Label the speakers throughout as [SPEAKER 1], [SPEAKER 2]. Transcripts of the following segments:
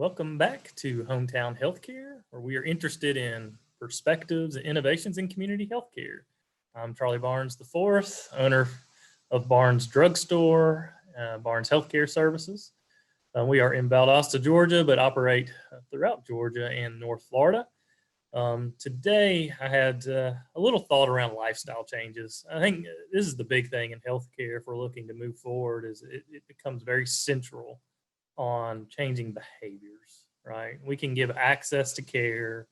[SPEAKER 1] Welcome back to Hometown Healthcare, where we are interested in perspectives and innovations in community healthcare. I'm Charlie Barnes IV, owner of Barnes Drugstore, Barnes Healthcare Services. We are in Valdosta, Georgia, but operate throughout Georgia and North Florida. Today, I had a little thought around lifestyle changes. I think this is the big thing in healthcare if we're looking to move forward, is it becomes very central on changing behaviors, right? We can give access to care.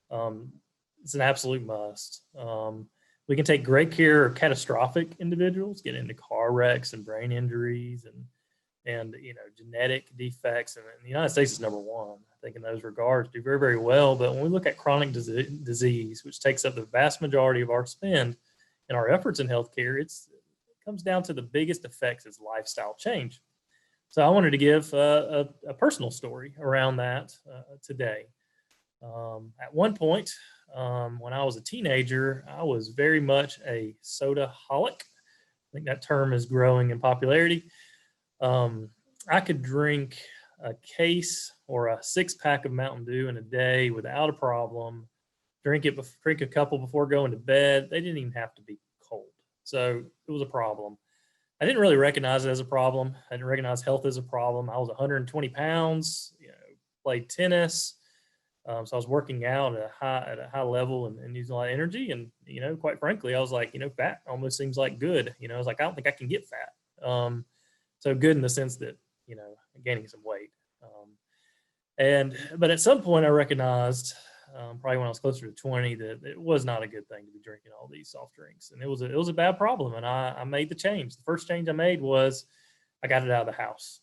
[SPEAKER 1] It's an absolute must. We can take great care of catastrophic individuals, get into car wrecks and brain injuries and genetic defects. And the United States is number one, I think, in those regards, do very, very well. But when we look at chronic disease, which takes up the vast majority of our spend and our efforts in healthcare, it comes down to the biggest effects is lifestyle change. So I wanted to give a personal story around that today. At one point, when I was a teenager, I was very much a sodaholic. I think that term is growing in popularity. I could drink a case or a 6-pack of Mountain Dew in a day without a problem. Drink a couple before going to bed. They didn't even have to be cold. So it was a problem. I didn't really recognize it as a problem. I didn't recognize health as a problem. I was 120 pounds, played tennis. So I was working out at a high level and using a lot of energy. And, quite frankly, I was like, fat almost seems like good. I was like, I don't think I can get fat. So good in the sense that, gaining some weight. But at some point I recognized, probably when I was closer to 20, that it was not a good thing to be drinking all these soft drinks. And it was a bad problem. And I made the change. The first change I made was I got it out of the house.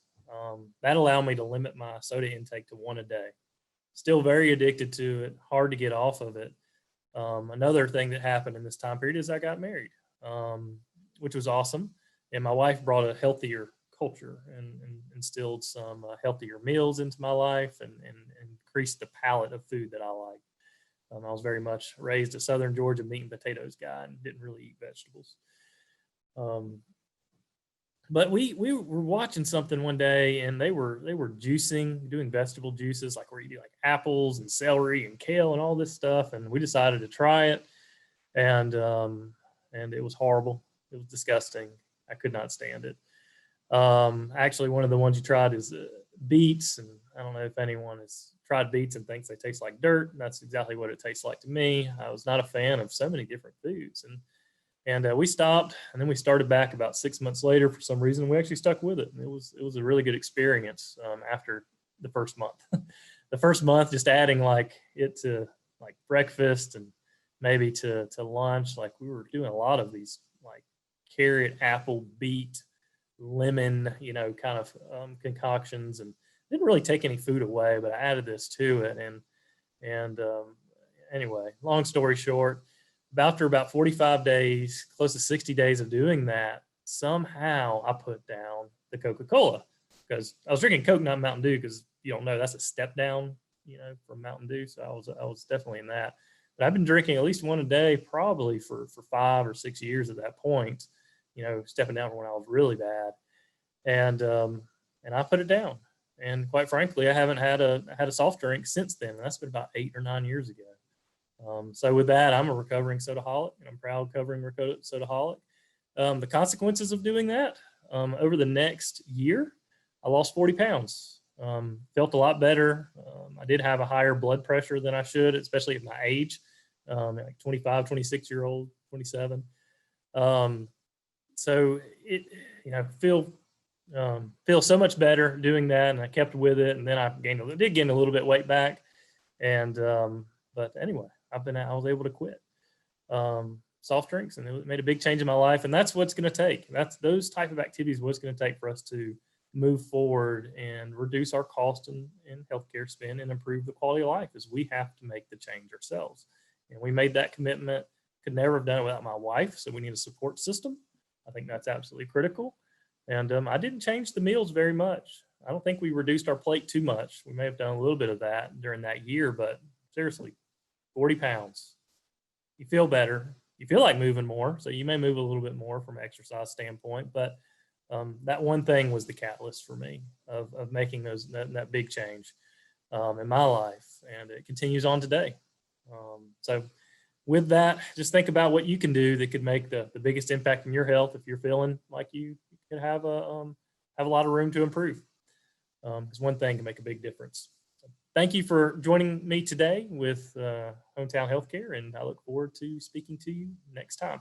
[SPEAKER 1] That allowed me to limit my soda intake to 1 a day. Still very addicted to it, hard to get off of it. Another thing that happened in this time period is I got married, which was awesome. And my wife brought a healthier culture and instilled some healthier meals into my life and increased the palette of food that I like. I was very much raised a Southern Georgia meat and potatoes guy and didn't really eat vegetables. But we were watching something one day, and they were juicing, doing vegetable juices, like where you do like apples and celery and kale and all this stuff. And we decided to try it, and it was horrible. It was disgusting. I could not stand it. Actually, one of the ones you tried is beets, and I don't know if anyone has tried beets and thinks they taste like dirt. That's exactly what it tastes like to me. I was not a fan of so many different foods, and we stopped, and then we started back about 6 months later. For some reason, we actually stuck with it. And it was a really good experience after the first month. The first month, just adding it to breakfast and maybe to lunch. Like, we were doing a lot of these carrot, apple, beet, lemon, kind of concoctions, and didn't really take any food away, but I added this to it. And anyway, long story short, after about 45 days, close to 60 days of doing that, somehow I put down the Coca-Cola, because I was drinking Coke, not Mountain Dew, because you don't know, that's a step down, from Mountain Dew. So I was definitely in that. But I've been drinking at least 1 a day, probably for 5 or 6 years at that point, stepping down from when I was really bad. And I put it down. And quite frankly, I haven't had a soft drink since then. And that's been about 8 or 9 years ago. So with that, I'm a recovering sodaholic, and I'm proud recovering sodaholic. The consequences of doing that, over the next year, I lost 40 pounds. Felt a lot better. I did have a higher blood pressure than I should, especially at my age, like 25, 26-year-old, 27. So it, feel so much better doing that, and I kept with it. And then I did gain a little bit weight back. And, but anyway, I was able to quit soft drinks, and it made a big change in my life. And that's what's going to take. That's those type of activities, what's going to take for us to move forward and reduce our cost in healthcare spend and improve the quality of life, is we have to make the change ourselves. And we made that commitment. Could never have done it without my wife. So we need a support system. I think that's absolutely critical. And I didn't change the meals very much. I don't think we reduced our plate too much. We may have done a little bit of that during that year, but seriously, 40 pounds. You feel better. You feel like moving more. So you may move a little bit more from an exercise standpoint, but that one thing was the catalyst for me of making that big change. in my life, and it continues on today. So with that, just think about what you can do that could make the biggest impact in your health if you're feeling like you could have a lot of room to improve. Because one thing can make a big difference. So thank you for joining me today with Hometown Healthcare, and I look forward to speaking to you next time.